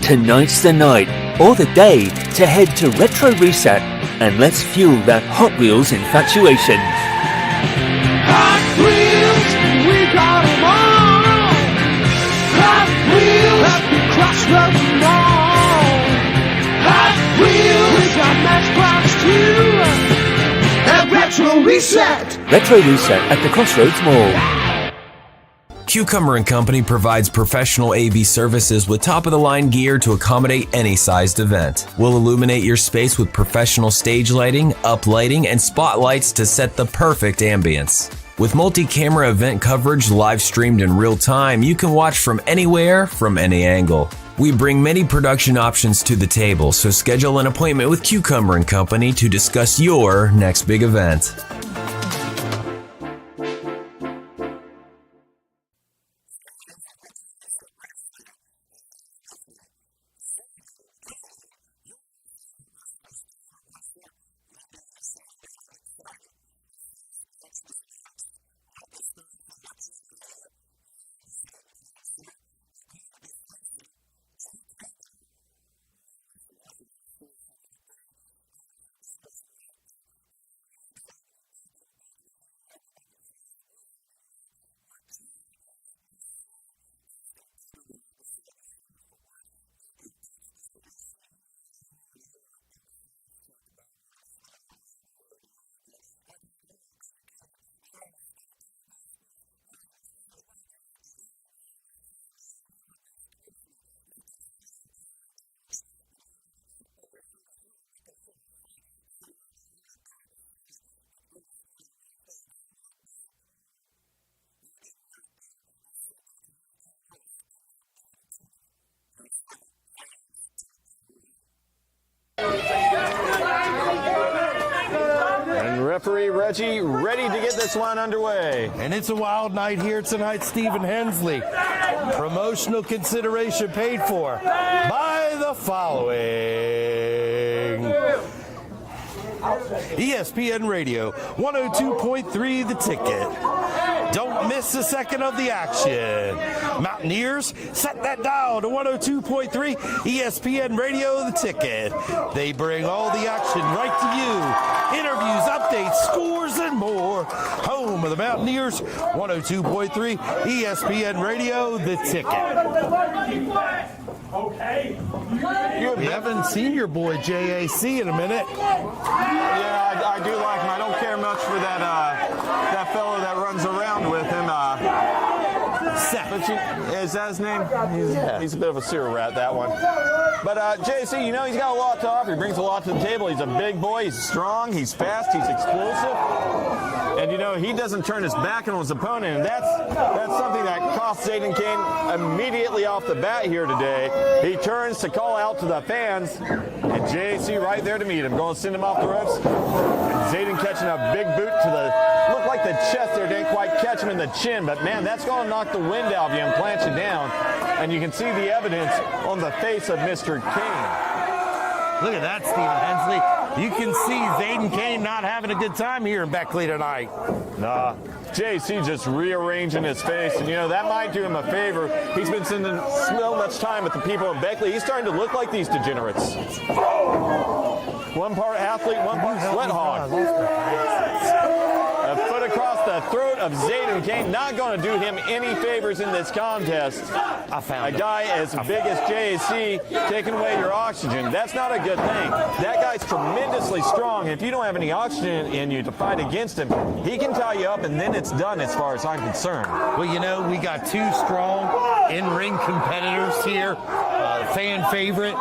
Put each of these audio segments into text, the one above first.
Tonight's the night, or the day, to head to Retro Reset and let's fuel that Hot Wheels infatuation. Hot Wheels, we got 'em all. Hot Wheels, at the crossroads mall. Hot Wheels, we got Matchbox too. At Retro Reset. Retro Reset at the Crossroads Mall. Cucumber & Company provides professional AV services with top-of-the-line gear to accommodate any sized event. We'll illuminate your space with professional stage lighting, uplighting, and spotlights to set the perfect ambience. With multi-camera event coverage live streamed in real time, you can watch from anywhere, from any angle. We bring many production options to the table, so schedule an appointment with Cucumber & Company to discuss your next big event. And referee Reggie ready to get this one underway. And it's a wild night here tonight, Stephen Hensley. Promotional consideration paid for by the following. ESPN Radio, 102.3 The Ticket. Don't miss a second of the action. Mountaineers, set that dial to 102.3 ESPN Radio, The Ticket. They bring all the action right to you. Interviews, updates, scores, and more. Home of the Mountaineers, 102.3 ESPN Radio, The Ticket. Okay. We haven't seen your boy JAC in a minute. Yeah, I do like him. I don't care much for that fellow that runs around with him. Seth. Is that his name? He's a bit of a sewer rat, that one. But JC, you know, he's got a lot to offer. He brings a lot to the table. He's a big boy. He's strong. He's fast. He's explosive. And, you know, he doesn't turn his back on his opponent. And that's something that cost Zayden Kane immediately off the bat here today. He turns to call out to the fans. And JC right there to meet him. Going to send him off the ropes. And Zayden catching a big boot to the, looked like the chest there. Didn't quite catch him in the chin. But, man, that's going to knock the wind out of you and plant you down. And you can see the evidence on the face of Mr. Kane. Look at that, Stephen Hensley. You can see Zayden Kane not having a good time here in Beckley tonight. Nah, JC just rearranging his face, and you know, that might do him a favor. He's been spending so much time with the people in Beckley. He's starting to look like these degenerates. One part athlete, one part sweat hog. A foot across the throat of Zayden Kane. Not going to do him any favors in this contest. A guy as big as JAC taking away your oxygen. That's not a good thing. That guy's tremendously strong. If you don't have any oxygen in you to fight against him, he can tie you up, and then it's done as far as I'm concerned. Well, you know, we got two strong in-ring competitors here. Fan favorite,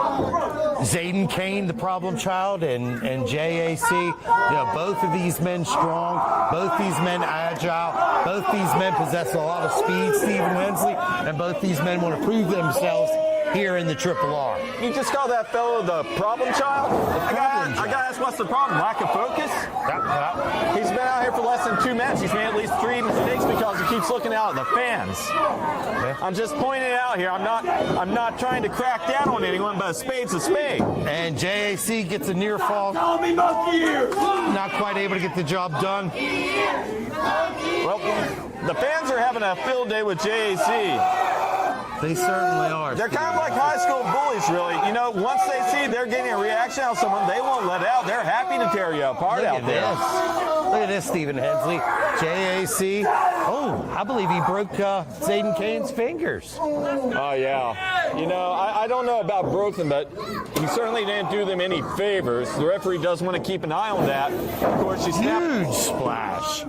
Zayden Kane, the problem child, and JAC. You know, both of these men strong, both these men agile, both these men possess a lot of speed, Stephen Hensley, and both these men want to prove themselves here in the Triple R. You just call that fellow the problem child? I gotta ask, what's the problem? Lack of focus? He's been out here for less than 2 minutes. He's made at least 3 mistakes because he keeps looking out at the fans. I'm just pointing it out here. I'm not trying to crack down on anyone, but a spade's a spade. And JAC gets a near fall. Call me monkey ears. Not quite able to get the job done. Well, the fans are having a field day with JAC. They certainly are. They're kind of like high school bullies, really. You know, once they see they're getting a reaction out of someone, they won't let out. They're happy to tear you apart out there. Look at this, Stephen Hensley. JAC. Oh, I believe he broke Zayden Kane's fingers. Oh, yeah. You know, I don't know about broken, but he certainly didn't do them any favors. The referee does want to keep an eye on that. Of course, she snapped. Huge splash.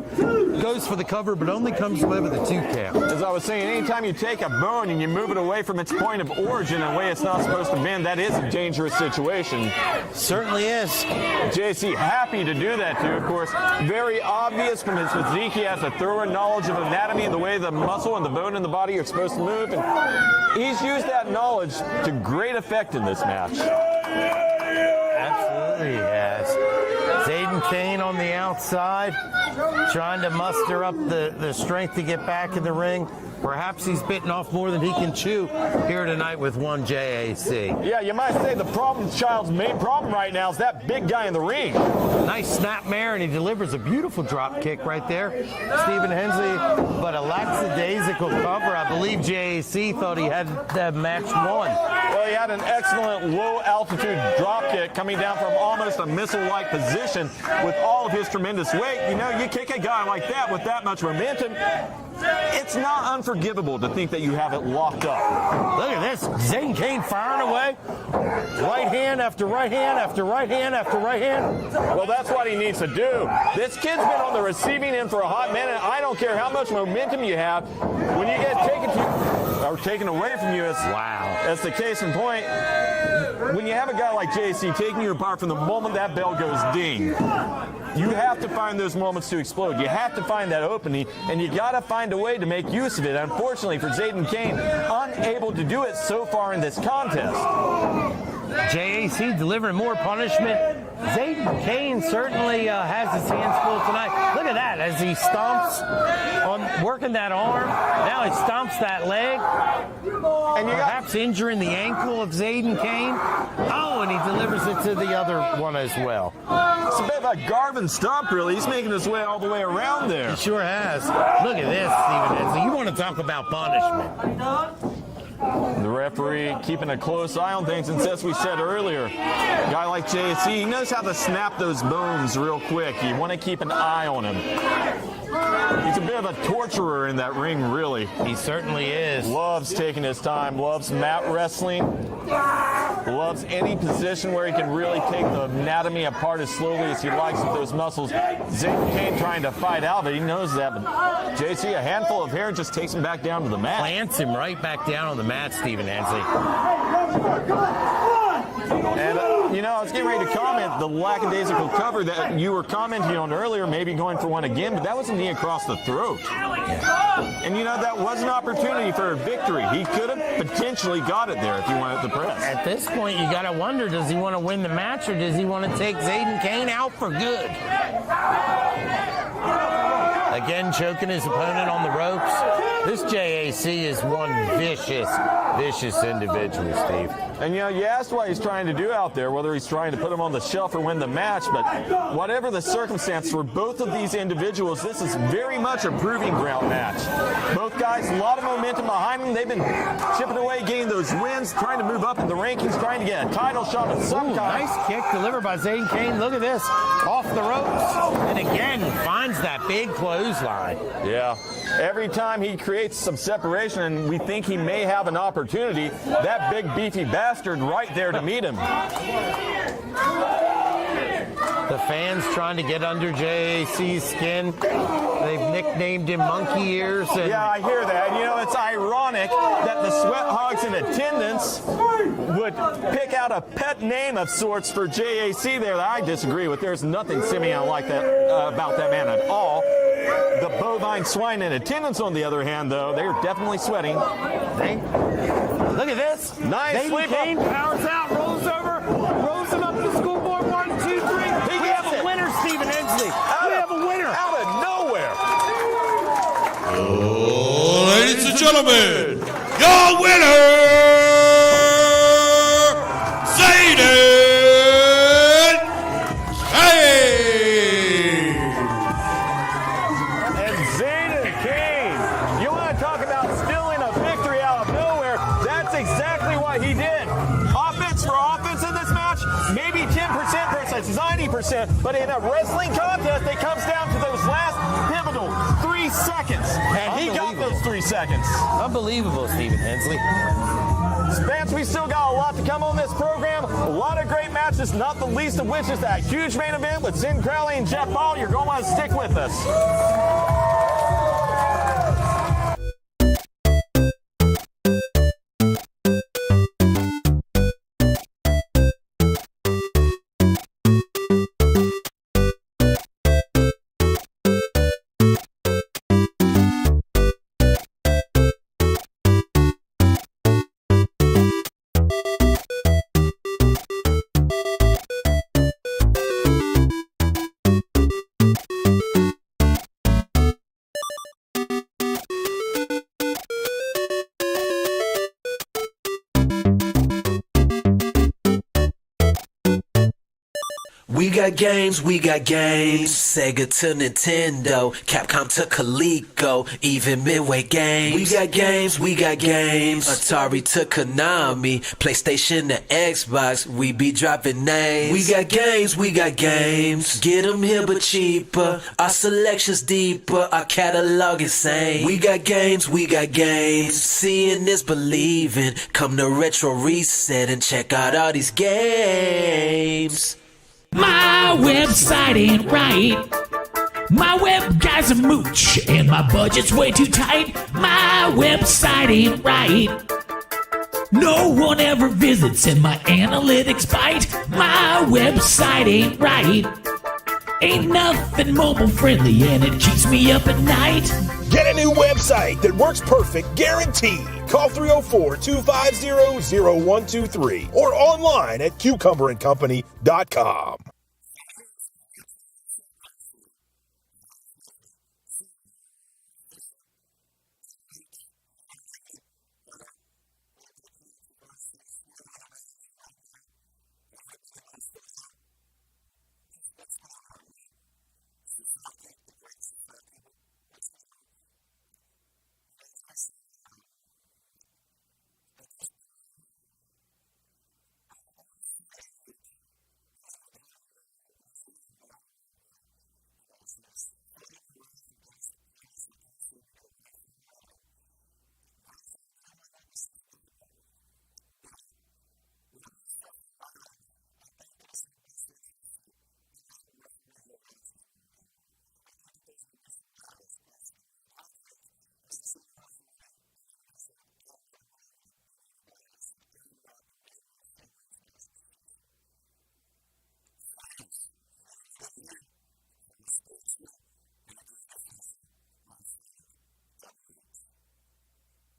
Goes for the cover, but only comes away with a 2 count. As I was saying, anytime you take a bone and you move it away from its point of origin in a way it's not supposed to bend, that is a dangerous situation. Certainly is. JC happy to do that, too, of course. Very obvious from his physique. He has a thorough knowledge of anatomy and the way the muscle and the bone in the body are supposed to move. And he's used that knowledge to great effect in this match. Absolutely, yes. Zayden Kane on the outside, trying to muster up the strength to get back in the ring. Perhaps he's bitten off more than he can chew here tonight with one JAC. Yeah, you might say the child's main problem right now is that big guy in the ring. Nice snapmare, and he delivers a beautiful drop kick right there. Stephen Hensley, but a lackadaisical cover. I believe JAC thought he had that match won. Well, he had an excellent low-altitude drop kick coming down from almost a missile-like position with all of his tremendous weight. You know, you kick a guy like that with that much momentum, it's not unforgivable to think that you have it locked up. Look at this. Zayden Kane firing away. Right hand after right hand after right hand after right hand. Well, that's what he needs to do. This kid's been on the receiving end for a hot minute. I don't care how much momentum you have. When you get taken away from you, as the case in point, when you have a guy like JC taking you apart from the moment that bell goes ding, you have to find those moments to explode. You have to find that opening, and you got to find a way to make use of it. Unfortunately for Zayden Kane, unable to do it so far in this contest. JAC delivering more punishment. Zayden Kane certainly has his hands full tonight. Look at that as he stomps on working that arm. Now he stomps that leg. And perhaps injuring the ankle of Zayden Kane. Oh, and he delivers it to the other one as well. It's a bit of a Garvin stomp, really. He's making his way all the way around there. He sure has. Look at this, Stephen Hensley. You want to talk about punishment. The referee keeping a close eye on things, and as we said earlier, a guy like JC, he knows how to snap those bones real quick. You want to keep an eye on him. He's a bit of a torturer in that ring, really. He certainly is. Loves taking his time, loves mat wrestling, loves any position where he can really take the anatomy apart as slowly as he likes with those muscles. Zayden Kane trying to fight out, but he knows that. But JC, a handful of hair, just takes him back down to the mat. Plants him right back down on the mat, Stephen Hensley. And, you know, I was getting ready to comment the lackadaisical cover that you were commenting on earlier, maybe going for one again, but that was a knee across the throat. And, you know, that was an opportunity for a victory. He could have potentially got it there if he wanted to press. At this point, you got to wonder, does he want to win the match or does he want to take Zayden Kane out for good? Again, choking his opponent on the ropes. This JAC is one vicious individual, Steve. And, you know, you asked what he's trying to do out there, whether he's trying to put him on the shelf or win the match, but whatever the circumstance for both of these individuals, this is very much a proving ground match. Both guys, a lot of momentum behind them. They've been chipping away, getting those wins, trying to move up in the rankings, trying to get a title shot of some kind. Nice kick delivered by Zayden Kane. Look at this. Off the ropes. And again, finds that big clothesline. Yeah. Every time he creates some separation and we think he may have an opportunity, that big beefy bastard right there to meet him. The fans trying to get under JAC's skin. They've nicknamed him Monkey Ears. And yeah, I hear that. You know, it's ironic that the sweat hogs in attendance would pick out a pet name of sorts for JAC there that I disagree with. There's nothing simian like that about that man at all. The bovine swine in attendance, on the other hand, though, they're definitely sweating. Look at this. Nice Zayden sweep Kane up. powers out, rolls over, rolls him up the scoreboard. 1, 2, 3. We have a winner, Stephen Hensley. We have a winner. Out of nowhere. Ladies and gentlemen, your winner, Zayden Kane. And Zayden Kane, you want to talk about stealing a victory out of nowhere? 100%. But in a wrestling contest, it comes down to those last pivotal 3 seconds. And he got those 3 seconds. Unbelievable, Stephen Hensley. Spence, we still got a lot to come on this program. A lot of great matches, not the least of which is that huge main event with Sin Crowley and Jeff Ball. You're going to want to stick with us. We got games, Sega to Nintendo, Capcom to Coleco, even Midway Games. We got games, Atari to Konami, PlayStation to Xbox, we be dropping names. We got games, get them here but cheaper, our selection's deeper, our catalog insane. We got games, seeing is believing, come to Retro Reset and check out all these games. My website ain't right. My web guy's a mooch, and my budget's way too tight. My website ain't right. No one ever visits, and my analytics bite. My website ain't right. Ain't nothing mobile friendly, and it keeps me up at night. Get a new website that works perfect, guaranteed. Call 304-250-0123 or online at cucumberandcompany.com.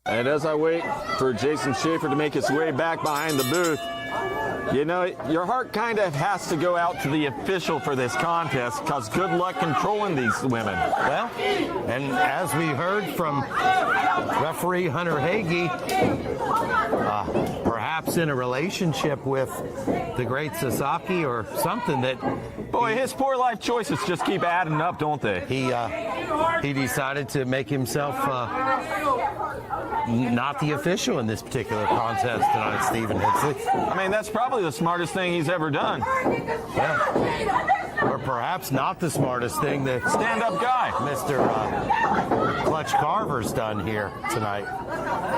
And as I wait for Jason Schaefer to make his way back behind the booth, you know, your heart kind of has to go out to the official for this contest, because good luck controlling these women. Well, and as we heard from referee Hunter Hagee, perhaps in a relationship with the great Sasaki or something that... Boy, his poor life choices just keep adding up, don't they? He decided to make himself not the official in this particular contest tonight, Stephen Hensley. I mean, that's probably the smartest thing he's ever done. Yeah. Or perhaps not the smartest thing that stand-up guy, Mr. Clutch Carver's done here tonight.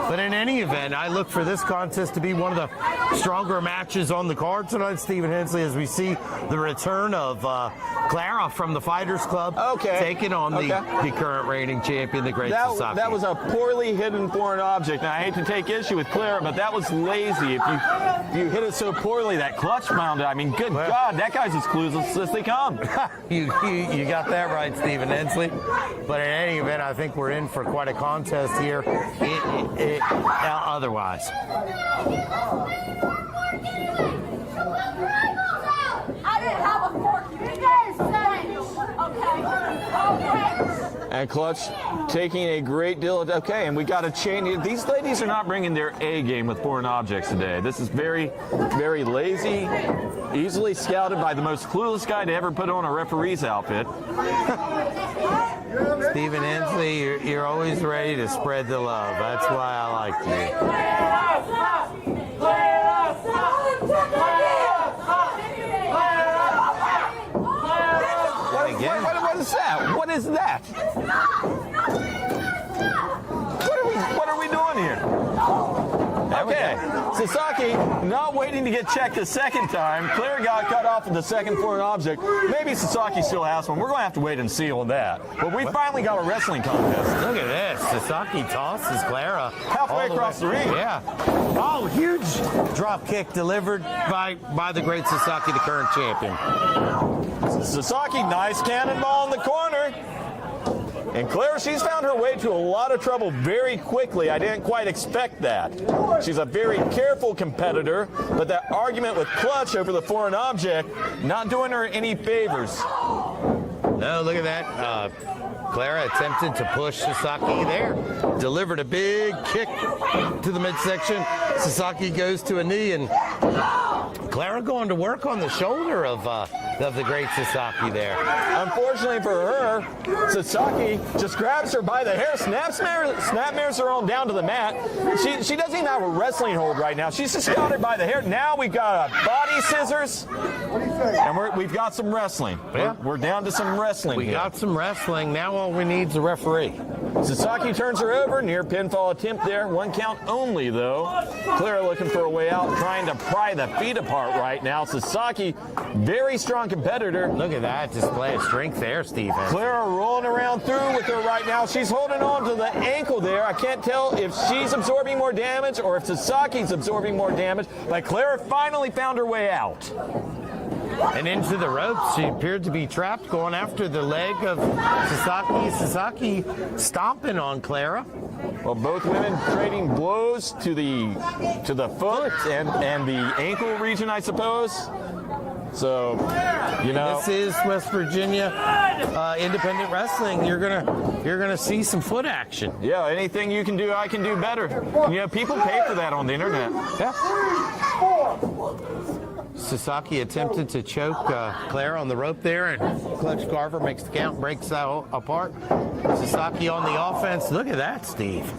But in any event, I look for this contest to be one of the stronger matches on the card tonight, Stephen Hensley, as we see the return of Clara from the Fighters Club, taking on the current reigning champion, the great Sasaki. That was a poorly hidden foreign object. Now, I hate to take issue with Clara, but that was lazy. If you hit it so poorly, that clutch mounted, I mean, good God, that guy's as clueless as they come. You got that right, Stephen Hensley. But in any event, I think we're in for quite a contest here. Otherwise. I didn't have a fork. And Clutch taking a great deal of... Okay, and we got to change... These ladies are not bringing their A game with foreign objects today. This is very, very lazy, easily scouted by the most clueless guy to ever put on a referee's outfit. Stephen Hensley, you're always ready to spread the love. That's why I like you. is that? What are we doing here? Okay, Sasaki not waiting to get checked a second time. Claire got cut off of the second foreign object. Maybe Sasaki still has one. We're going to have to wait and see on that. But we finally got a wrestling contest. Look at this. Sasaki tosses Clara Halfway across the ring. Yeah. Oh, huge drop kick delivered by the great Sasaki, the current champion. Sasaki, nice cannonball in the corner. And Claire, she's found her way to a lot of trouble very quickly. I didn't quite expect that. She's a very careful competitor, but that argument with Clutch over the foreign object, not doing her any favors. No, look at that. Clara attempted to push Sasaki there. Delivered a big kick to the midsection. Sasaki goes to a knee, and Clara going to work on the shoulder of the great Sasaki there. Unfortunately for her, Sasaki just grabs her by the hair, snapmares her on down to the mat. She doesn't even have a wrestling hold right now. She's just got her by the hair. Now we've got a body scissors, and we've got some wrestling. Yeah. We're down to some wrestling. We got some wrestling. Now all we need is a referee. Sasaki turns her over, near pinfall attempt there. One count only, though. Clara looking for a way out, trying to pry the feet apart right now. Sasaki, very strong competitor. Look at that display of strength there, Stephen. Clara rolling around through with her right now. She's holding on to the ankle there. I can't tell if she's absorbing more damage or if Sasaki's absorbing more damage, but Clara finally found her way out. And into the ropes. She appeared to be trapped, going after the leg of Sasaki. Sasaki stomping on Clara. Well, both women trading blows to the foot and the ankle region, I suppose. So, you know, this is West Virginia independent wrestling. You're gonna see some foot action. Yeah, anything you can do, I can do better. You know, people pay for that on the internet. Yeah. Sasaki attempted to choke Claire on the rope there, and Clutch Carver makes the count, breaks that apart. Sasaki on the offense. Look at that, Steve.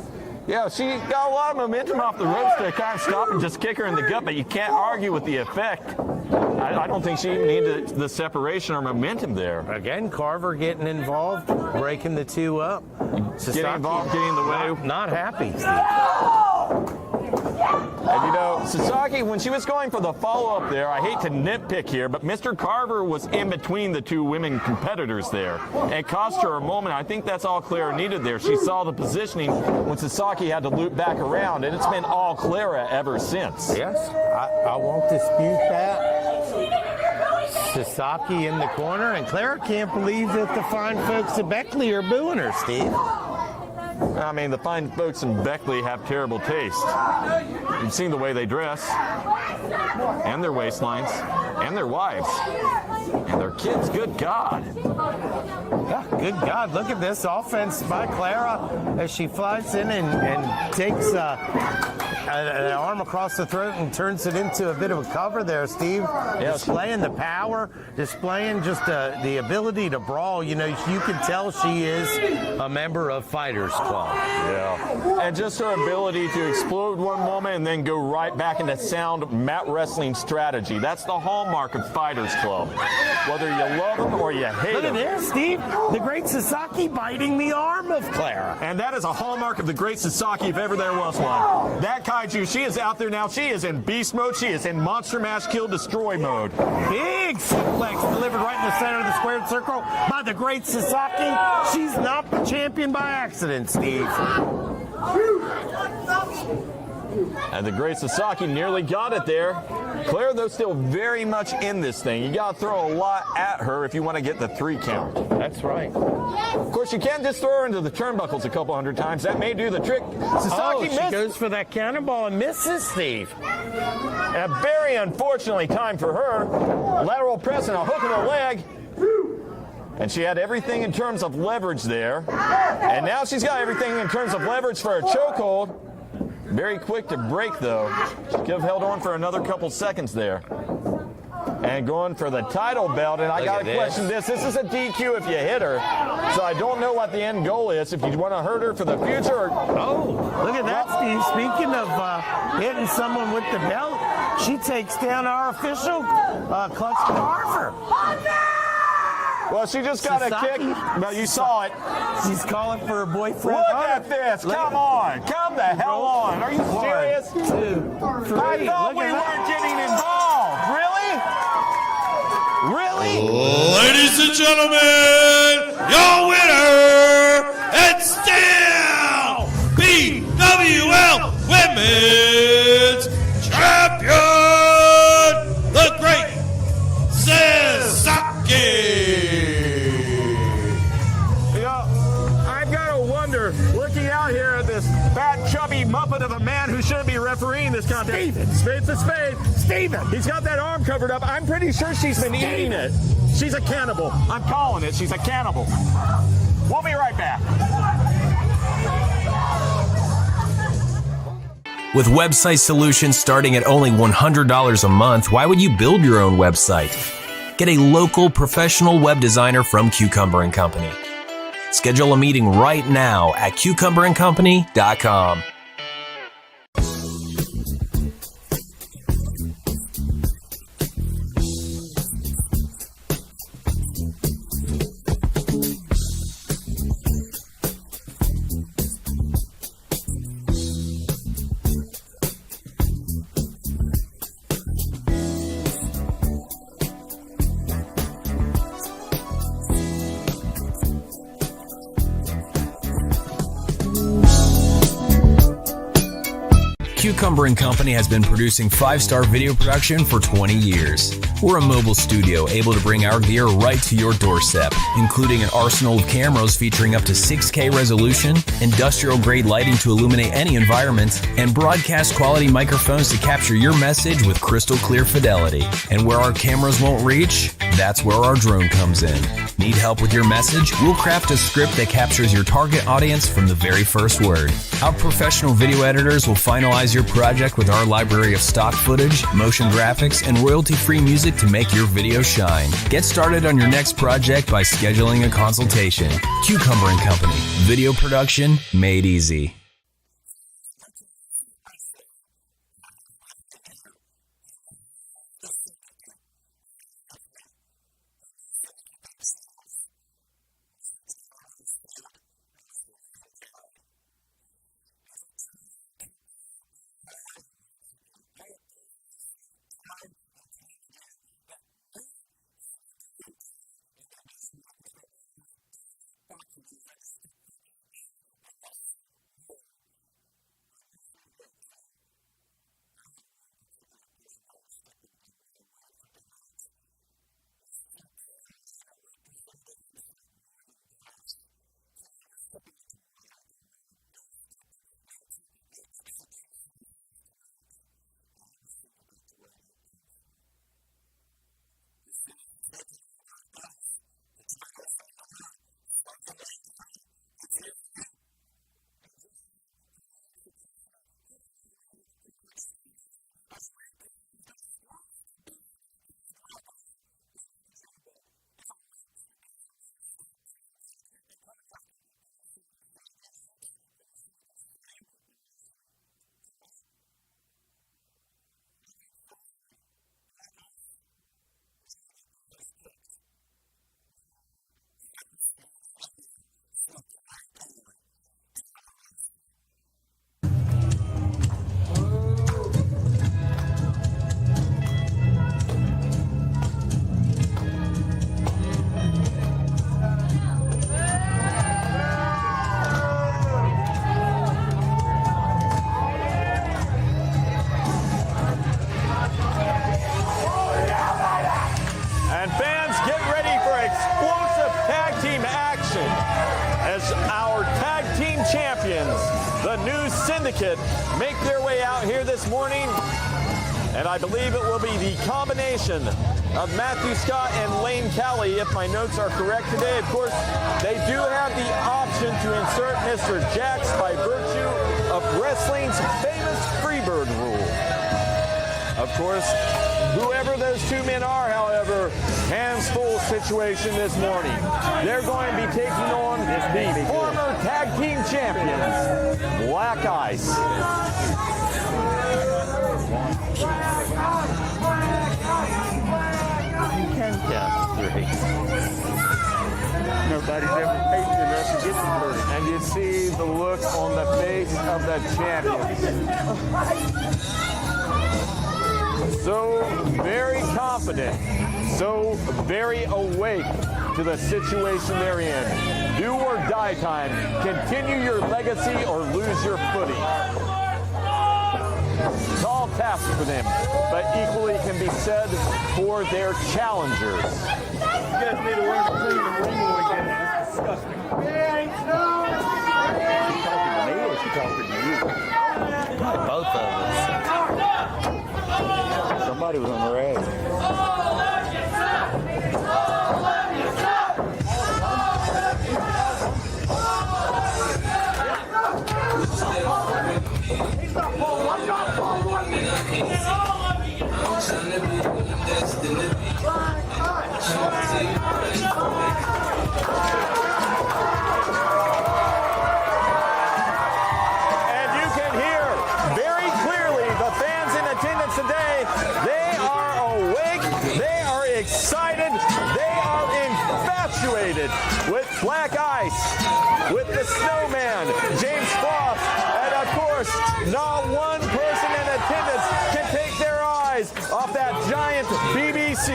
Yeah, she got a lot of momentum off the ropes to kind of stop and just kick her in the gut, but you can't argue with the effect. I don't think she even needed the separation or momentum there. Again, Carver getting involved, breaking the two up. Sasaki getting involved, getting in the way. Not happy, Steve. And you know, Sasaki, when she was going for the follow-up there, I hate to nitpick here, but Mr. Carver was in between the two women competitors there. It cost her a moment. I think that's all Clara needed there. She saw the positioning when Sasaki had to loop back around, and it's been all Clara ever since. Yes, I won't dispute that. Sasaki in the corner, and Clara can't believe that the fine folks at Beckley are booing her, Steve. I mean, the fine folks in Beckley have terrible taste. You've seen the way they dress, and their waistlines, and their wives, and their kids. Good God. Yeah, good God. Look at this offense by Clara as she flies in and takes an arm across the throat and turns it into a bit of a cover there, Steve. Yes. Displaying the power, displaying just the ability to brawl. You know, you can tell she is a member of Fighters Club. Yeah. And just her ability to explode one moment and then go right back into sound mat wrestling strategy. That's the hallmark of Fighters Club. Whether you love them or you hate them. Look at this, Steve. The great Sasaki biting the arm of Clara. And that is a hallmark of the great Sasaki if ever there was one. That kaiju, she is out there now. She is in beast mode. She is in monster mash, kill, destroy mode. Big suplex delivered right in the center of the squared circle by the great Sasaki. She's not the champion by accident, Steve. And the great Sasaki nearly got it there. Claire, though, still very much in this thing. You got to throw a lot at her if you want to get the 3 count. That's right. Of course, you can't just throw her into the turnbuckles a couple hundred times. That may do the trick. Sasaki she goes for that cannonball and misses, Steve. And a very unfortunately time for her. Lateral press and a hook in the leg. And she had everything in terms of leverage there. And now she's got everything in terms of leverage for a chokehold. Very quick to break, though. She could have held on for another couple seconds there. And going for the title belt, and I got to question this. This is a DQ if you hit her. So I don't know what the end goal is. If you want to hurt her for the future. Look at that, Steve. Speaking of hitting someone with the belt, she takes down our official Clutch Carver. Well, she just got a kick. No, you saw it. She's calling for her boyfriend. Look at this. Come on. Come the hell on. Are you serious? 1, 2, 3. I thought we weren't getting involved. Really? Really? Ladies and gentlemen, your winner and still BWL Women's Champion, the Great You know, I've got to wonder, looking out here at this fat, chubby muppet of a man who shouldn't be refereeing this contest. Steven. Spade's a spade. Steven. He's got that arm covered up. I'm pretty sure she's been eating it. She's a cannibal. I'm calling it. She's a cannibal. We'll be right back. With website solutions starting at only $100 a month, why would you build your own website? Get a local professional web designer from Cucumber & Company. Schedule a meeting right now at cucumberandcompany.com. Cucumber & Company has been producing 5-star video production for 20 years. We're a mobile studio able to bring our gear right to your doorstep, including an arsenal of cameras featuring up to 6K resolution, industrial-grade lighting to illuminate any environment, and broadcast-quality microphones to capture your message with crystal-clear fidelity. And where our cameras won't reach, that's where our drone comes in. Need help with your message? We'll craft a script that captures your target audience from the very first word. Our professional video editors will finalize your project with our library of stock footage, motion graphics, and royalty-free music to make your video shine. Get started on your next project by scheduling a consultation. Cucumber & Company. Video production made easy. Syndicate make their way out here this morning, and I believe it will be the combination of Matthew Scott and Lane Callie, if my notes are correct today. Of course, they do have the option to insert Mr. Jax by virtue of wrestling's famous Freebird rule. Of course, whoever those two men are, however, hands-full situation this morning. They're going to be taking on the former tag team champions, Black Ice. You can count 3. Nobody's ever faced enough to get the first. And you see the look on the face of the champions. So very confident, so very awake to the situation they're in. Do or die time. Continue your legacy or lose your footing. Tall task for them, but equally can be said for their challengers. You guys need to learn to clean the ring when we get in. It's disgusting. She talking to me or she talking to you? Both of us. Somebody was on the rag. And you can hear very clearly the fans in attendance today. They are awake. They are excited. They are infatuated with Black Ice, with the Snowman, James Frost, and of course, not one person in attendance can take their eyes off that giant BBC.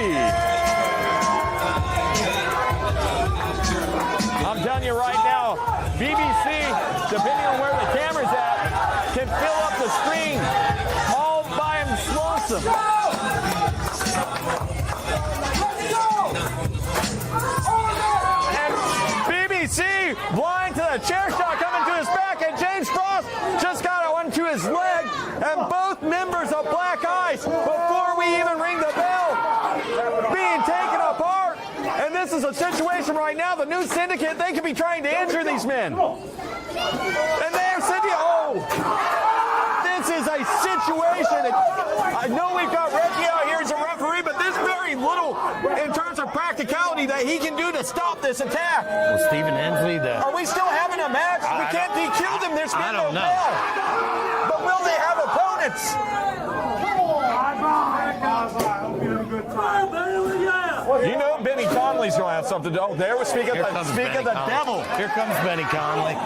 I'm telling you right now, BBC, depending on where the camera's at, can fill up the screen all by himself. And BBC, blind to the chair shot coming to his back, and James Frost just got one to his leg, and both members of Black Ice, before we even ring the bell, being taken apart. And this is a situation right now, the new syndicate, they could be trying to injure these men. And they're sitting, this is a situation. I know we've got Reggie out here as a referee, but there's very little in terms of practicality that he can do to stop this attack. Well, Stephen Hensley, Are we still having a match? We can't DQ them. There's been no bell. But will they have opponents? You know Benny Conley's going to have something to do. Oh, there we speak of the devil. Here comes Benny Conley.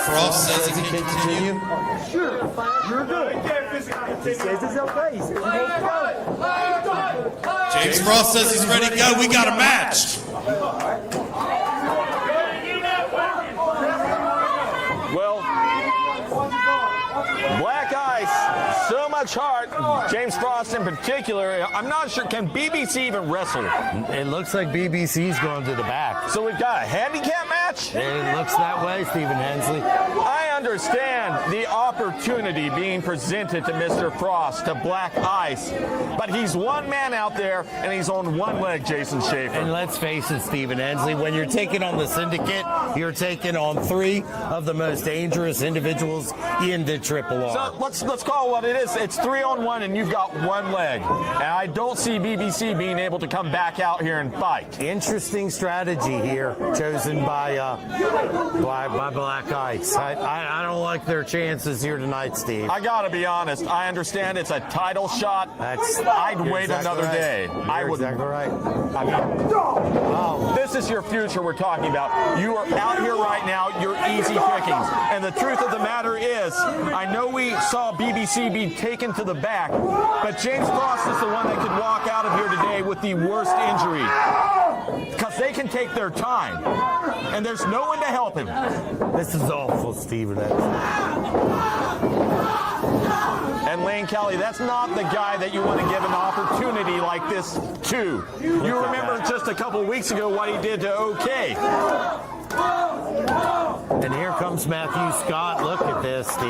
Frost says he can continue. Sure, you're good. He says it's okay. He says it's okay. James Frost says he's ready to go. We got a match. Well, Black Ice, so much heart. James Frost in particular. I'm not sure. Can BBC even wrestle? It looks like BBC's going to the back. So we've got a handicap match? It looks that way, Stephen Hensley. I understand the opportunity being presented to Mr. Frost, to Black Ice, but he's one man out there, and he's on one leg, Jason Schaefer. And let's face it, Stephen Hensley, when you're taking on the syndicate, you're taking on three of the most dangerous individuals in the Triple R. So let's call it what it is. It's 3-on-1, and you've got one leg. And I don't see BBC being able to come back out here and fight. Interesting strategy here, chosen by Black Ice. I don't like their chances here tonight, Steve. I gotta be honest. I understand it's a title shot. I'd wait another day. I would. Exactly right. This is your future we're talking about. You are out here right now. You're easy pickings. And the truth of the matter is, I know we saw BBC be taken to the back, but James Frost is the one that could walk out of here today with the worst injury. Because they can take their time. And there's no one to help him. This is awful, Stephen. And Lane Kelly, that's not the guy that you want to give an opportunity like this to. You remember just a couple weeks ago what he did to OK. And here comes Matthew Scott. Look at this, Steve.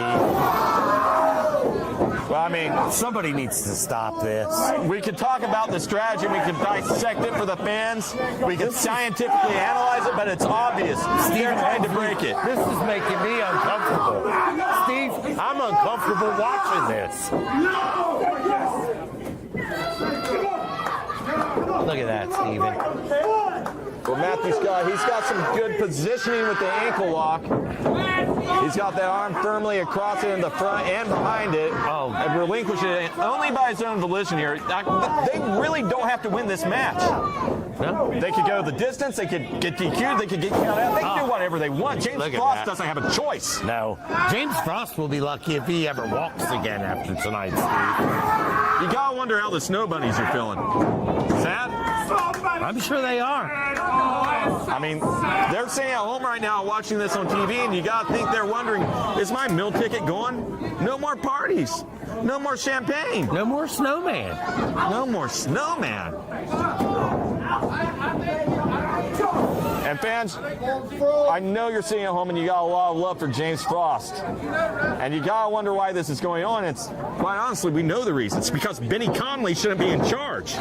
Well, I mean, somebody needs to stop this. We could talk about the strategy. We could dissect it for the fans. We could scientifically analyze it, but it's obvious. Steve had to break it. This is making me uncomfortable. Steve? I'm uncomfortable watching this. Look at that, Steven. Well, Matthew Scott, he's got some good positioning with the ankle lock. He's got that arm firmly across it in the front and behind it. Oh. And relinquish it only by his own volition here. They really don't have to win this match. No. They could go the distance, they could get DQ'd, they could get counted out. They can do whatever they want. James Frost doesn't have a choice. No. James Frost will be lucky if he ever walks again after tonight, Steve. You gotta wonder how the Snow Bunnies are feeling. Sad? I'm sure they are. I mean, they're sitting at home right now watching this on TV, and you gotta think they're wondering, is my meal ticket gone? No more parties. No more champagne. No more snowman. No more snowman. And fans, I know you're sitting at home and you got a lot of love for James Frost. And you gotta wonder why this is going on. It's, quite honestly, we know the reason. It's because Benny Conley shouldn't be in charge.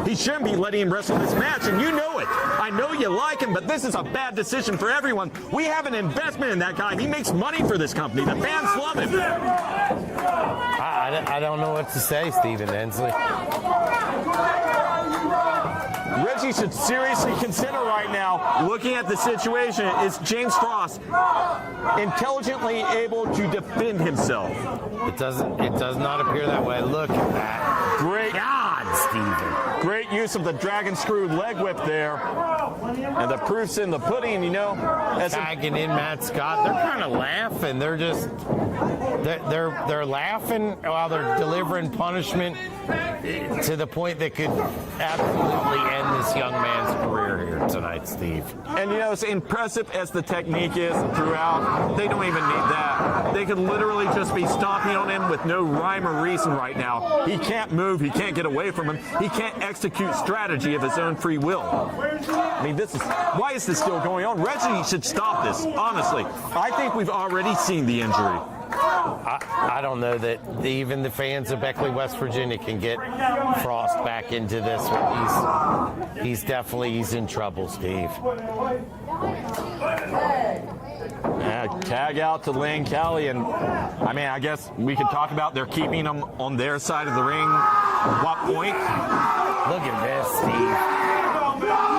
He shouldn't be letting him wrestle this match, and you know it. I know you like him, but this is a bad decision for everyone. We have an investment in that guy. He makes money for this company. The fans love him. I don't know what to say, Stephen Hensley. Reggie should seriously consider right now, looking at the situation, is James Frost intelligently able to defend himself? It does not appear that way. Look at that. Great. God, Stephen. Great use of the dragon screw leg whip there. And the proof's in the pudding, you know. Tagging in Matt Scott. They're kind of laughing. They're just they're laughing while they're delivering punishment to the point that could absolutely end this young man's career here tonight, Steve. And you know, as impressive as the technique is throughout, they don't even need that. They could literally just be stomping on him with no rhyme or reason right now. He can't move, he can't get away from him, he can't execute strategy of his own free will. I mean, why is this still going on? Reggie should stop this, honestly. I think we've already seen the injury. I don't know that even the fans of Beckley, West Virginia can get Frost back into this one. He's in trouble, Steve. Tag out to Lane Kelly, and I mean, I guess we could talk about they're keeping him on their side of the ring. What point? Look at this, Steve.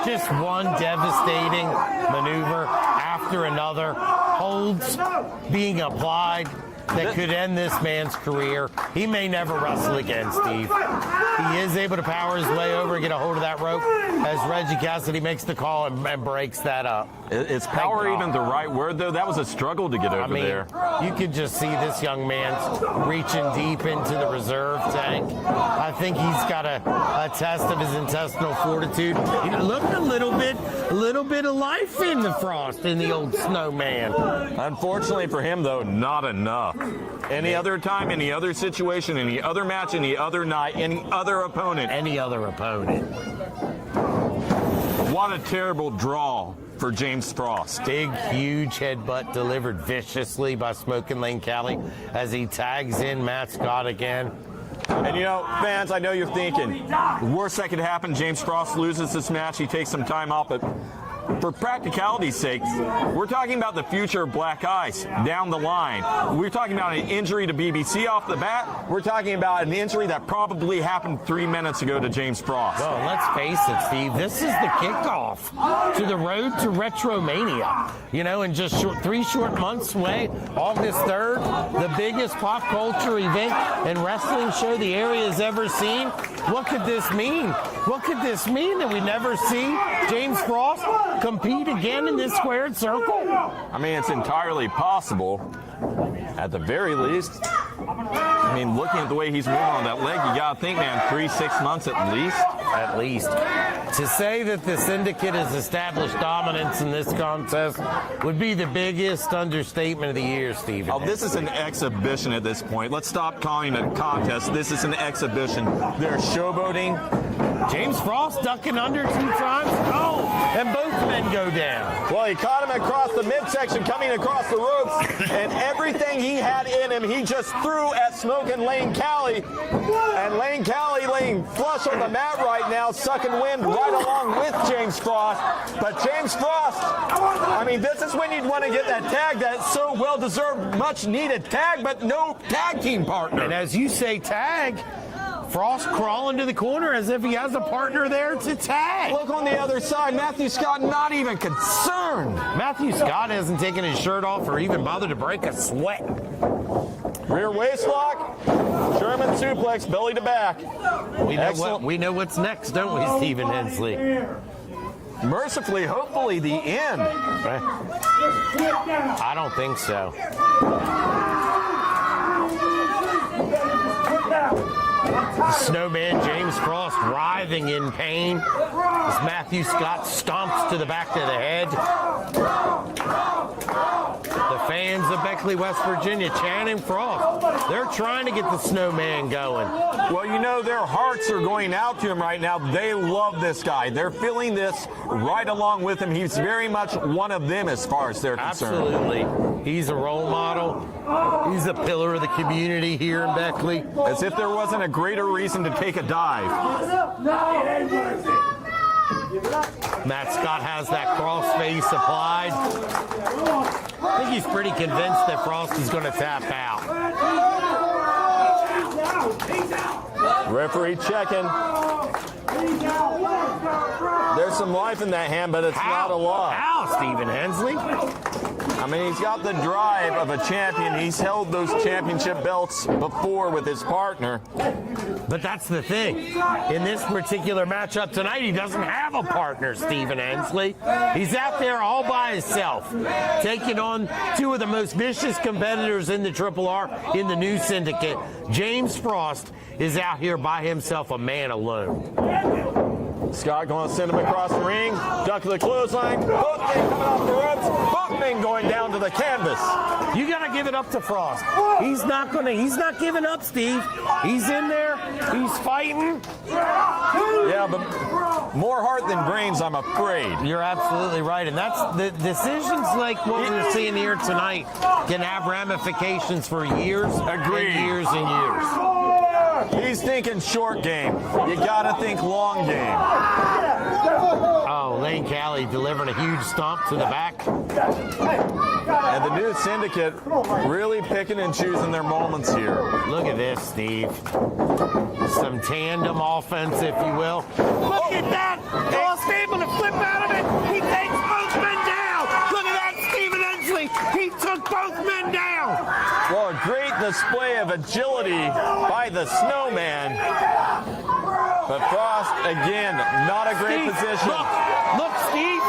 Just one devastating maneuver after another. Holds being applied that could end this man's career. He may never wrestle again, Steve. He is able to power his way over and get a hold of that rope as Reggie Cassidy makes the call and breaks that up. Is power even the right word, though? That was a struggle to get over there. You could just see this young man's reaching deep into the reserve tank. I think he's got a test of his intestinal fortitude. He looked a little bit of life in the Frost, in the old snowman. Unfortunately for him, though, not enough. Any other time, any other situation, any other match, any other night, any other opponent. Any other opponent. What a terrible draw for James Frost. Big, huge headbutt delivered viciously by Smokin' Lane Kelly as he tags in Matt Scott again. And you know, fans, I know you're thinking, the worst that could happen, James Frost loses this match, he takes some time off, but for practicality's sake, we're talking about the future of Black Ice down the line. We're talking about an injury to BBC off the bat. We're talking about an injury that probably happened 3 minutes ago to James Frost. Well, let's face it, Steve. This is the kickoff to the road to Retromania. You know, in just 3 short months away, August 3rd, the biggest pop culture event and wrestling show the area has ever seen. What could this mean? What could this mean that we never see James Frost compete again in this squared circle? I mean, it's entirely possible. At the very least, I mean, looking at the way he's moving on that leg, you gotta think, man, 3-6 months at least. At least. To say that the Syndicate has established dominance in this contest would be the biggest understatement of the year, Stephen. Oh, this is an exhibition at this point. Let's stop calling it a contest. This is an exhibition. They're showboating. James Frost ducking under 2 times. Oh, and both men go down. Well, he caught him across the midsection, coming across the ropes, and everything he had in him, he just threw at Smoke and Lane Cali. And Lane Cali laying flush on the mat right now, sucking wind right along with James Frost. But James Frost, I mean, this is when you'd want to get that tag, that so well-deserved, much-needed tag, but no tag team partner. And as you say, tag, Frost crawling to the corner as if he has a partner there to tag. Look on the other side, Matthew Scott not even concerned. Matthew Scott hasn't taken his shirt off or even bothered to break a sweat. Rear waist lock, German suplex, belly to back. We know what's next, don't we, Stephen Hensley? Mercifully, hopefully, the end. I don't think so. The Snowman James Frost writhing in pain as Matthew Scott stomps to the back of the head. The fans of Beckley, West Virginia chanting Frost. They're trying to get the Snowman going. Well, you know, their hearts are going out to him right now. They love this guy. They're feeling this right along with him. He's very much one of them as far as they're concerned. Absolutely. He's a role model. He's a pillar of the community here in Beckley. As if there wasn't a greater reason to take a dive. Matt Scott has that cross face applied. I think he's pretty convinced that Frost is going to tap out. Referee checking. There's some life in that hand, but it's not a lot. How, Stephen Hensley? I mean, he's got the drive of a champion. He's held those championship belts before with his partner. But that's the thing. In this particular matchup tonight, he doesn't have a partner, Stephen Hensley. He's out there all by himself, taking on 2 of the most vicious competitors in the Triple R in the new syndicate. James Frost is out here by himself, a man alone. Scott going to send him across the ring. Duck to the clothesline. Both men coming off the ropes. Both men going down to the canvas. You got to give it up to Frost. He's not giving up, Steve. He's in there. He's fighting. Yeah, but more heart than brains, I'm afraid. You're absolutely right. And that's the decisions like what we're seeing here tonight can have ramifications for years. Agreed. And years and years. He's thinking short game. You got to think long game. Oh, Lane Cali delivering a huge stomp to the back. And the new syndicate really picking and choosing their moments here. Look at this, Steve. Some tandem offense, if you will. Look at that! Frost able to flip out of it. He takes both men down. Look at that, Stephen Hensley. He took both men down. Well, a great display of agility by the Snowman. But Frost, again, not a great Steve, position. Look, Steve.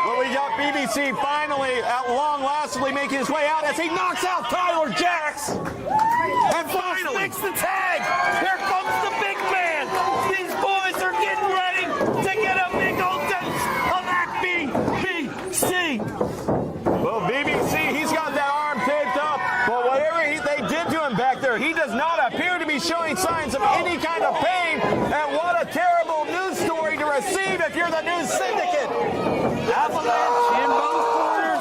Well, we got BBC finally, at long lastly, making his way out as he knocks out Tyler Jacks. And Frost makes the tag. Here comes the big man. These boys are getting ready to get a big old dose of that BBC. Well, BBC, he's got that arm taped up. But whatever they did to him back there, he does not appear to be showing signs of any kind of pain. And what a terrible news story to receive if you're the new syndicate. Avalanche in both corners.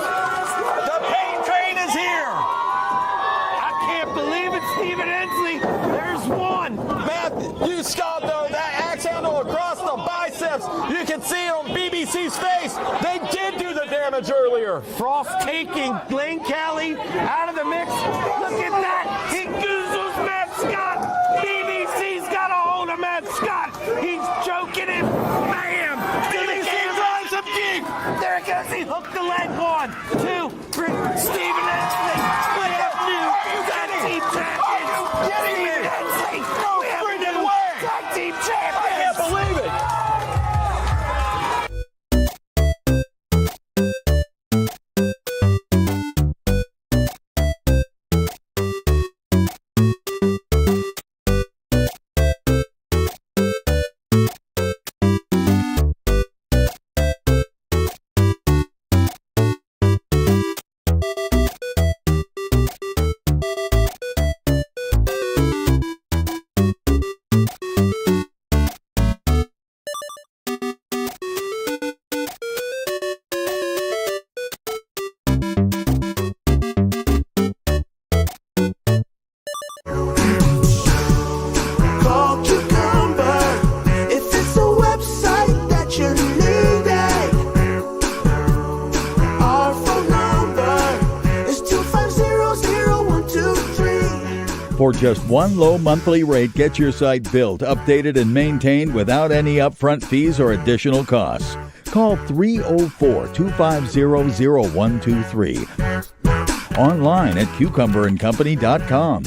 The pain train is here. I can't believe it, Stephen Hensley. There's one. Matthew Scott, though, that axe handle across the biceps, you can see on BBC's face. They did do the damage earlier. Frost taking Lane Cali out of the mix. Look at that. He goozles Matt Scott. BBC's got a hold of Matt Scott. He's choking him. Bam. BBC drives him deep. There it goes. He hooked the leg. 1, 2, 3. Stephen Hensley. We have new tag team champions. Stephen Hensley. We have a new tag team champions. I can't believe it. For just one low monthly rate, get your site built, updated, and maintained without any upfront fees or additional costs. Call 304-250-0123. Online at cucumberandcompany.com.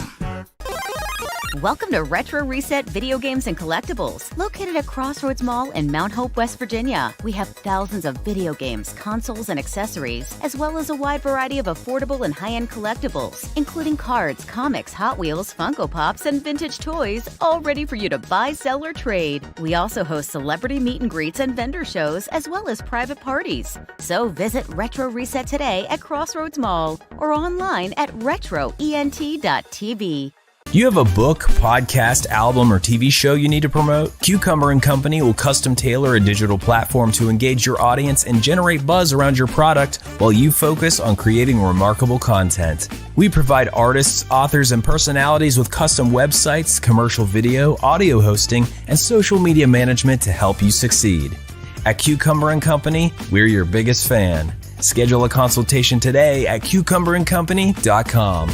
Welcome to Retro Reset Video Games and Collectibles, located at Crossroads Mall in Mount Hope, West Virginia. We have thousands of video games, consoles, and accessories, as well as a wide variety of affordable and high-end collectibles, including cards, comics, Hot Wheels, Funko Pops, and vintage toys, all ready for you to buy, sell, or trade. We also host celebrity meet and greets and vendor shows, as well as private parties. So visit Retro Reset today at Crossroads Mall or online at retroent.tv. Do you have a book, podcast, album, or TV show you need to promote? Cucumber & Company will custom tailor a digital platform to engage your audience and generate buzz around your product while you focus on creating remarkable content. We provide artists, authors, and personalities with custom websites, commercial video, audio hosting, and social media management to help you succeed. At Cucumber & Company, we're your biggest fan. Schedule a consultation today at cucumberandcompany.com.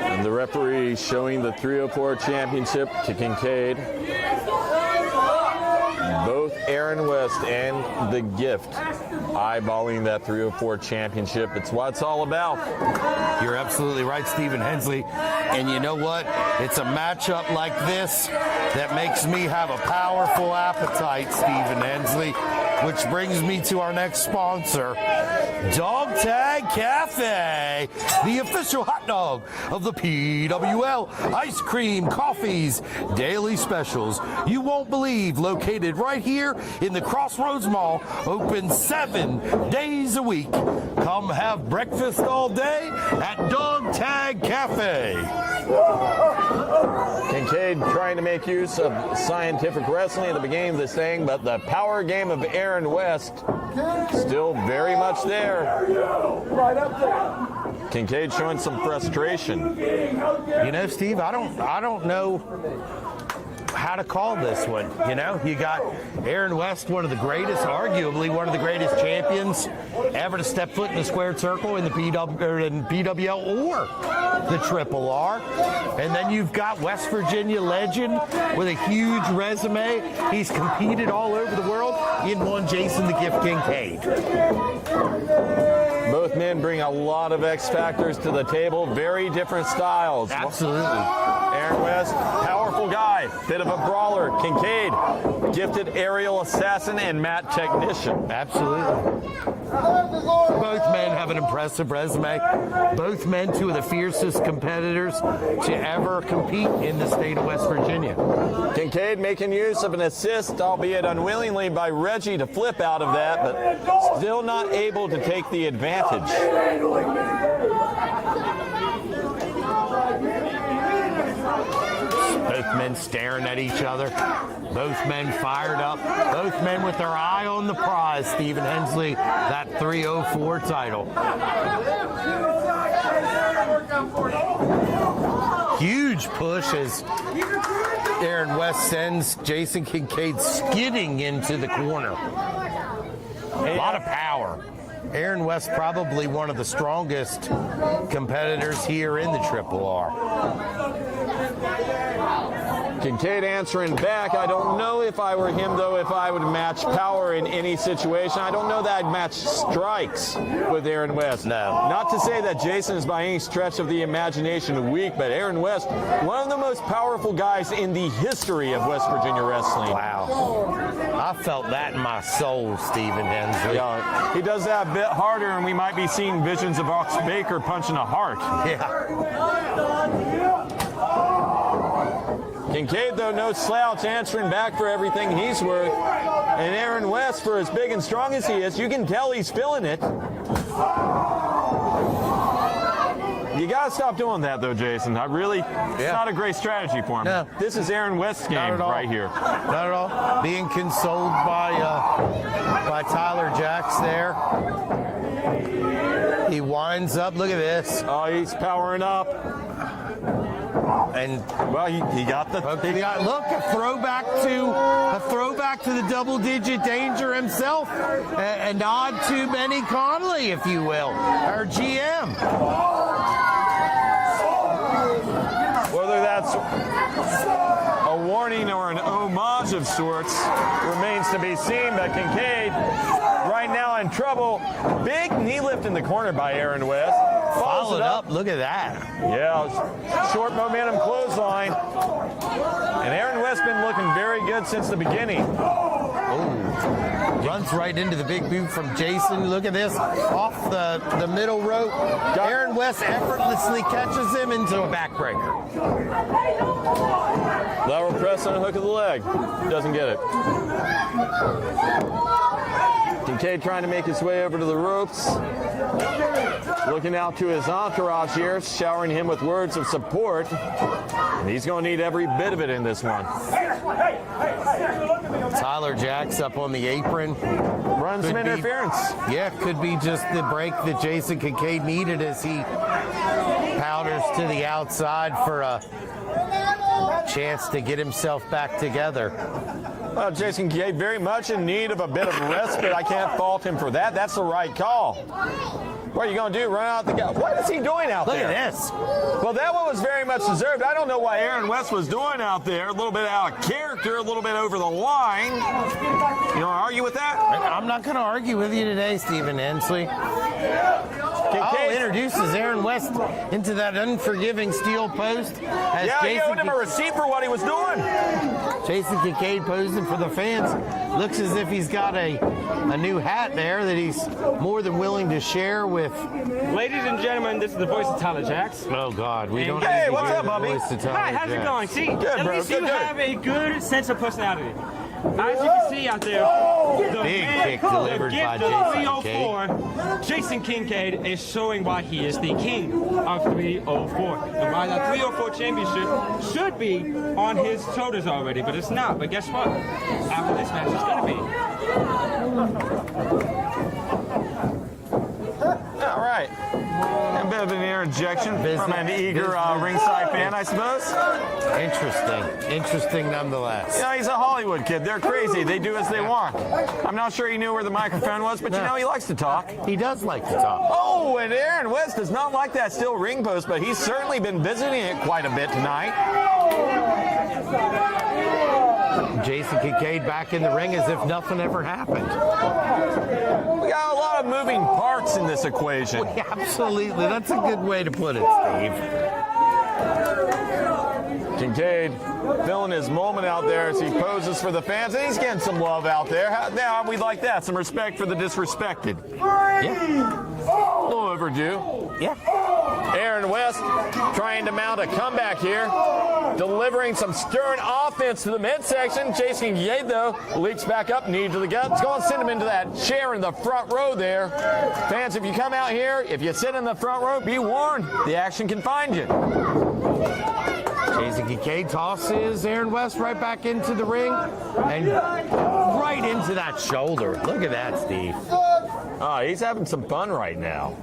And the referee showing the 304 championship to Kincaid. Both Aaron West and the Gift eyeballing that 304 championship. It's what it's all about. You're absolutely right, Stephen Hensley. And you know what? It's a matchup like this that makes me have a powerful appetite, Stephen Hensley. Which brings me to our next sponsor, Dog Tag Cafe, the official hot dog of the PWL. Ice cream, coffees, daily specials. You won't believe, located right here in the Crossroads Mall, open 7 days a week. Come have breakfast all day at Dog Tag Cafe. Kincaid trying to make use of scientific wrestling at the beginning of this thing, but the power game of Aaron West still very much there. Kincaid showing some frustration. You know, Steve, I don't know how to call this one. You know, you got Aaron West, one of the greatest, arguably one of the greatest champions ever to step foot in the squared circle in the PWL or the Triple R. And then you've got West Virginia legend with a huge resume. He's competed all over the world in one Jason the Gift Kincaid. Both men bring a lot of X factors to the table, very different styles. Absolutely. Aaron West, powerful guy, bit of a brawler. Kincaid, gifted aerial assassin and mat technician. Absolutely. Both men have an impressive resume. Both men, two of the fiercest competitors to ever compete in the state of West Virginia. Kincaid making use of an assist, albeit unwillingly, by Reggie to flip out of that, but still not able to take the advantage. Both men staring at each other. Both men fired up. Both men with their eye on the prize, Stephen Hensley, that 304 title. Huge push as Aaron West sends Jason Kincaid skidding into the corner. A lot of power. Aaron West probably one of the strongest competitors here in the Triple R. Kincaid answering back. I don't know if I were him, though, if I would match power in any situation. I don't know that I'd match strikes with Aaron West. No. Not to say that Jason is by any stretch of the imagination weak, but Aaron West, one of the most powerful guys in the history of West Virginia wrestling. Wow. I felt that in my soul, Stephen Hensley. Yeah, he does that a bit harder, and we might be seeing visions of Ox Baker punching a heart. Yeah. Kincaid, though, no slouch, answering back for everything he's worth. And Aaron West, for as big and strong as he is, you can tell he's feeling it. You got to stop doing that, though, Jason. It's not a great strategy for him. No. This is Aaron West's game right here. Not at all. Being consoled by Tyler Jacks there. He winds up. Look at this. Oh, he's powering up. And well, he got the. Look, a throwback to the double-digit danger himself. A nod to Benny Connolly, if you will, our GM. Whether that's a warning or an homage of sorts remains to be seen. But Kincaid, right now in trouble. Big knee lift in the corner by Aaron West. Followed up. Look at that. Yeah, short momentum clothesline. And Aaron West been looking very good since the beginning. Oh, runs right into the big boot from Jason. Look at this. Off the middle rope. Aaron West effortlessly catches him into a backbreaker. Lateral press on a hook of the leg. Doesn't get it. Kincaid trying to make his way over to the ropes. Looking out to his entourage here, showering him with words of support. And he's going to need every bit of it in this one. Tyler Jacks up on the apron. Runs some interference. Yeah, could be just the break that Jason Kincaid needed as he powders to the outside for a chance to get himself back together. Well, Jason Kincaid very much in need of a bit of respite. I can't fault him for that. That's the right call. What are you going to do? Run out the guy? What is he doing out there? Look at this. Well, that one was very much deserved. I don't know what Aaron West was doing out there. A little bit out of character, a little bit over the line. You want to argue with that? I'm not going to argue with you today, Stephen Hensley. Kincaid introduces Aaron West into that unforgiving steel post. He owed him a receipt for what he was doing. Jason Kincaid posing for the fans. Looks as if he's got a new hat there that he's more than willing to share with. Ladies and gentlemen, this is the voice of Tyler Jacks. Oh, God. We don't Hey, need to what's hear up, the Bobby? voice of Tyler Hi, how's it Jacks. going? See, Good, at bro. least Good, you good. have a good sense of personality. As you can see out there, the Big man, kick delivered the by gift of Jason 304, Jason Kincaid is showing why he is the king of 304. And why that 304 championship should be on his shoulders already, but it's not. But guess what? After this match, it's going to be. All right. A bit of an interjection from an eager ringside fan, I suppose. Interesting nonetheless. You know, he's a Hollywood kid. They're crazy. They do as they want. I'm not sure he knew where the microphone was, but you know he likes to talk. He does like to talk. Oh, and Aaron West does not like that steel ring post, but he's certainly been visiting it quite a bit tonight. Jason Kincaid back in the ring as if nothing ever happened. We got a lot of moving parts in this equation. Absolutely. That's a good way to put it, Steve. Kincaid feeling his moment out there as he poses for the fans, and he's getting some love out there. Now we like that, some respect for the disrespected. Yeah. A little overdue. Yeah. Aaron West trying to mount a comeback here, delivering some stern offense to the midsection. Jason Kincaid, though, leaks back up, knee to the gut. It's going to send him into that chair in the front row there. Fans, if you come out here, if you sit in the front row, be warned, the action can find you. Jason Kincaid tosses Aaron West right back into the ring and right into that shoulder. Look at that, Steve. Oh, he's having some fun right now.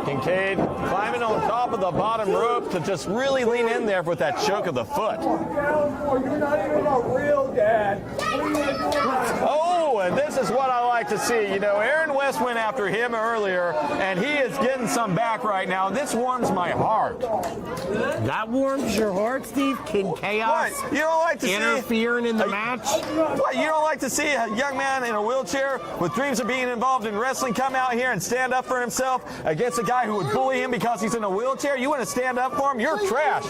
Kincaid climbing on top of the bottom rope to just really lean in there with that choke of the foot. You're not even a real dad. Oh, and this is what I like to see. You know, Aaron West went after him earlier, and he is getting some back right now. This warms my heart. That warms your heart, Steve? Can chaos What? You don't like to interfering in the match? What? You don't like to see a young man in a wheelchair with dreams of being involved in wrestling come out here and stand up for himself against a guy who would bully him because he's in a wheelchair? You want to stand up for him? You're trash.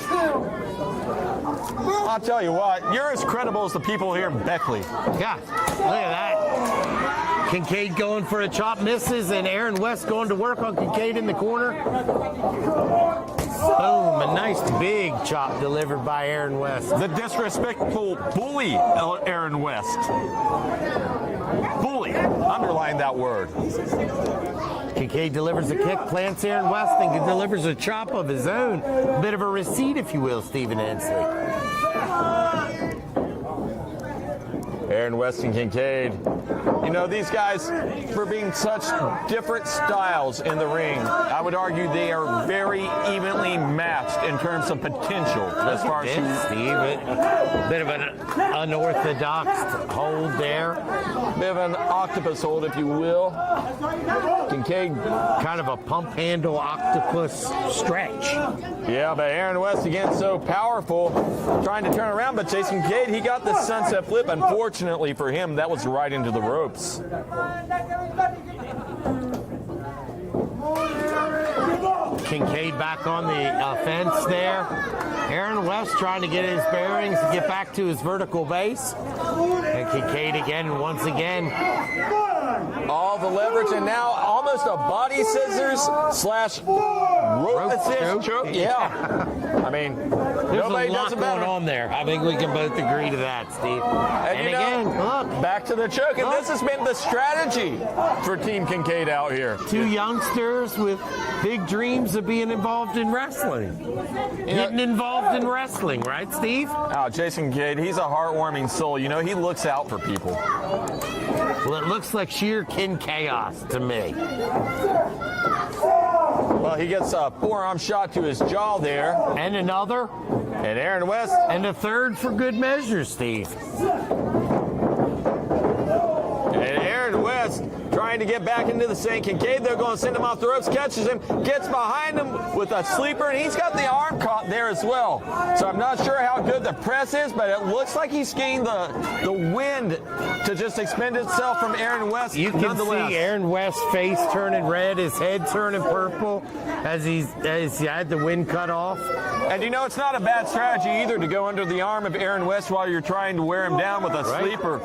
I'll tell you what, you're as credible as the people here in Beckley. Yeah, look at that. Kincaid going for a chop, misses, and Aaron West going to work on Kincaid in the corner. Boom, a nice big chop delivered by Aaron West. The disrespectful bully, Aaron West. Bully, underline that word. Kincaid delivers a kick, plants Aaron West, and delivers a chop of his own. A bit of a receipt, if you will, Stephen Hensley. Aaron West and Kincaid. You know, these guys, for being such different styles in the ring, I would argue they are very evenly matched in terms of potential. As far as Steve, a bit of an unorthodox hold there. Bit of an octopus hold, if you will. Kincaid, kind of a pump handle octopus stretch. Yeah, but Aaron West again so powerful, trying to turn around. But Jason Kincaid, he got the sunset flip. Unfortunately for him, that was right into the ropes. Kincaid back on the offense there. Aaron West trying to get his bearings to get back to his vertical base. And Kincaid again, once again. All the leverage, and now almost a body scissors slash rope assist choke. Yeah. I mean, there's nobody a lot does it going better. on there. I think we can both agree to that, Steve. And again, look. Back to the choke. And this has been the strategy for Team Kincaid out here. Two youngsters with big dreams of being involved in wrestling. Getting involved in wrestling, right, Steve? Oh, Jason Kincaid, he's a heartwarming soul. You know, he looks out for people. Well, it looks like sheer kin chaos to me. Well, he gets a forearm shot to his jaw there. And another. And Aaron West. And a third for good measure, Steve. And Aaron West trying to get back into the sink. Kincaid, they're going to send him off the ropes, catches him, gets behind him with a sleeper, and he's got the arm caught there as well. So I'm not sure how good the press is, but it looks like he's getting the wind to just expend itself from Aaron West. You can see Aaron West's face turning red, his head turning purple as he had the wind cut off. And you know, it's not a bad strategy either to go under the arm of Aaron West while you're trying to wear him down with a sleeper.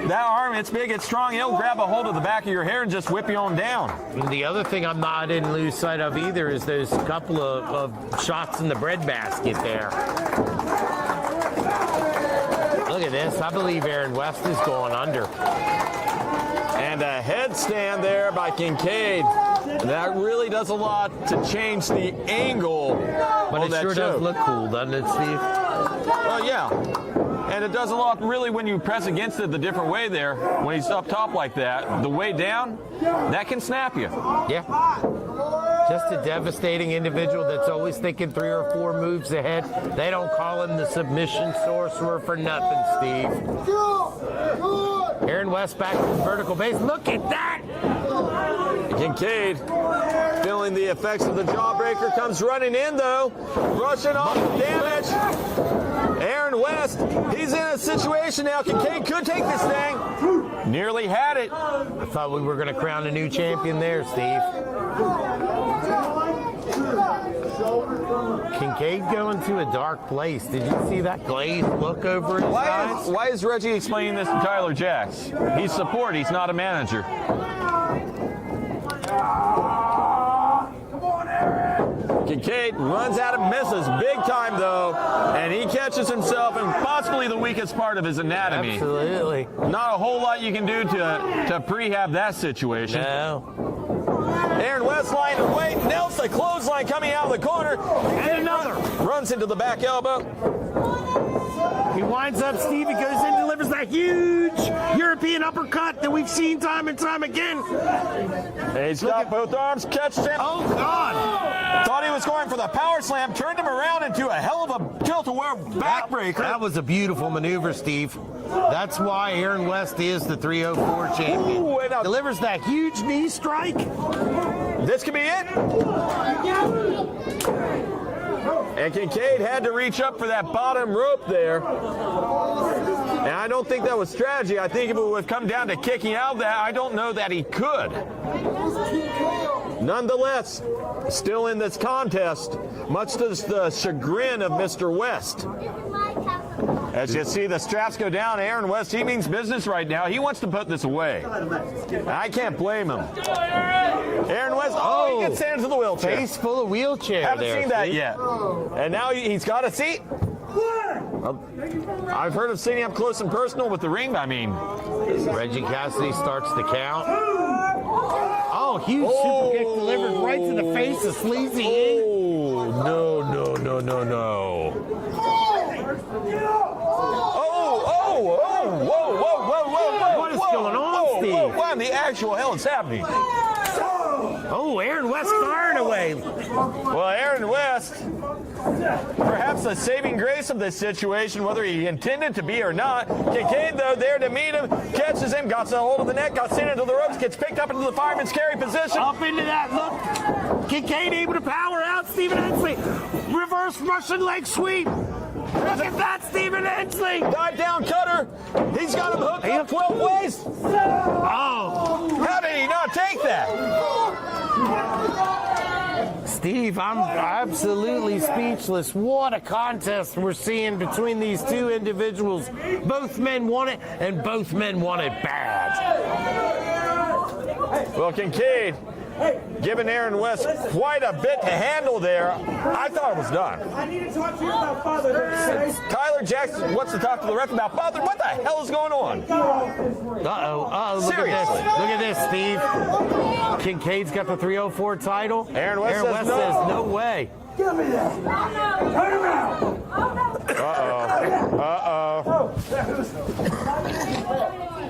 That arm, it's big, it's strong. He'll grab a hold of the back of your hair and just whip you on down. And the other thing I didn't lose sight of either is those couple of shots in the breadbasket there. Look at this. I believe Aaron West is going under. And a headstand there by Kincaid. That really does a lot to change the angle. But it sure does look cool, doesn't it, Steve? Well, yeah. And it does a lot, really, when you press against it the different way there. When he's up top like that, the way down, that can snap you. Yeah. Just a devastating individual that's always thinking 3 or 4 moves ahead. They don't call him the submission sorcerer for nothing, Steve. Aaron West back to the vertical base. Look at that! Kincaid feeling the effects of the jawbreaker, comes running in though, rushing off the damage. Aaron West, he's in a situation now. Kincaid could take this thing. Nearly had it. I thought we were going to crown a new champion there, Steve. Kincaid going to a dark place. Did you see that glazed look over his eyes? Why is Reggie explaining this to Tyler Jacks? He's support, he's not a manager. Kincaid runs out and misses big time though, and he catches himself in possibly the weakest part of his anatomy. Absolutely. Not a whole lot you can do to prehab that situation. No. Aaron West lying in wait. Nails the clothesline coming out of the corner. And another. Runs into the back elbow. He winds up, Steve. He goes in, delivers that huge European uppercut that we've seen time and time again. And he's got both arms, catches him. Oh, God. Thought he was going for the power slam, turned him around into a hell of a tilt-a-whirl backbreaker. That was a beautiful maneuver, Steve. That's why Aaron West is the 304 champion. Ooh, and delivers that huge knee strike. This could be it. And Kincaid had to reach up for that bottom rope there. And I don't think that was strategy. I think if it would come down to kicking out of that, I don't know that he could. Nonetheless, still in this contest, much to the chagrin of Mr. West. As you see the straps go down, Aaron West, he means business right now. He wants to put this away. I can't blame him. Aaron West, he gets sent into the wheelchair. Face full of wheelchair. Haven't there, seen that Steve. yet. And now he's got a seat. I've heard of seeing up close and personal with the ring, I mean. Reggie Cassidy starts the count. Oh, huge super kick delivered right to the face of Sleazy. Oh, no. Whoa. What is going on, Steve? What in the actual hell is happening? Oh, Aaron West firing away. Well, Aaron West, perhaps the saving grace of this situation, whether he intended to be or not. Kincaid, though, there to meet him, catches him, got a hold of the neck, got sent into the ropes, gets picked up into the fireman's carry position. Up into that, look. Kincaid able to power out Stephen Hensley. Reverse Russian leg sweep. Look at that, Stephen Hensley. Dive down cutter. He's got him hooked up 12 ways. Oh. How did he not take that? Steve, I'm absolutely speechless. What a contest we're seeing between these two individuals. Both men want it, and both men want it bad. Well, Kincaid, giving Aaron West quite a bit to handle there. I thought it was done. I need to talk to you about fatherhood. Tyler Jackson wants to talk to the ref about father. What the hell is going on? Look Seriously. at this. Look at this, Steve. Kincaid's got the 304 title. Aaron West says no. says no way. Give me that. Turn around.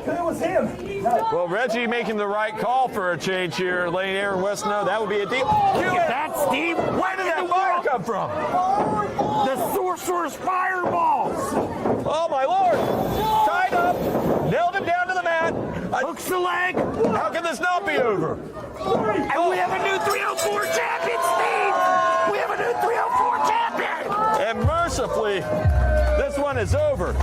It was him. Well, Reggie making the right call for a change here, letting Aaron West know that would be a deal. Look at that, Steve. Where did that fire come from? The Sorcerer's Fireball. Oh, my Lord. Tied up. Nailed him down to the mat. Hooks the leg. How can this not be over? And we have a new 304 champion, Steve. We have a new 304 champion. And mercifully, this one is over.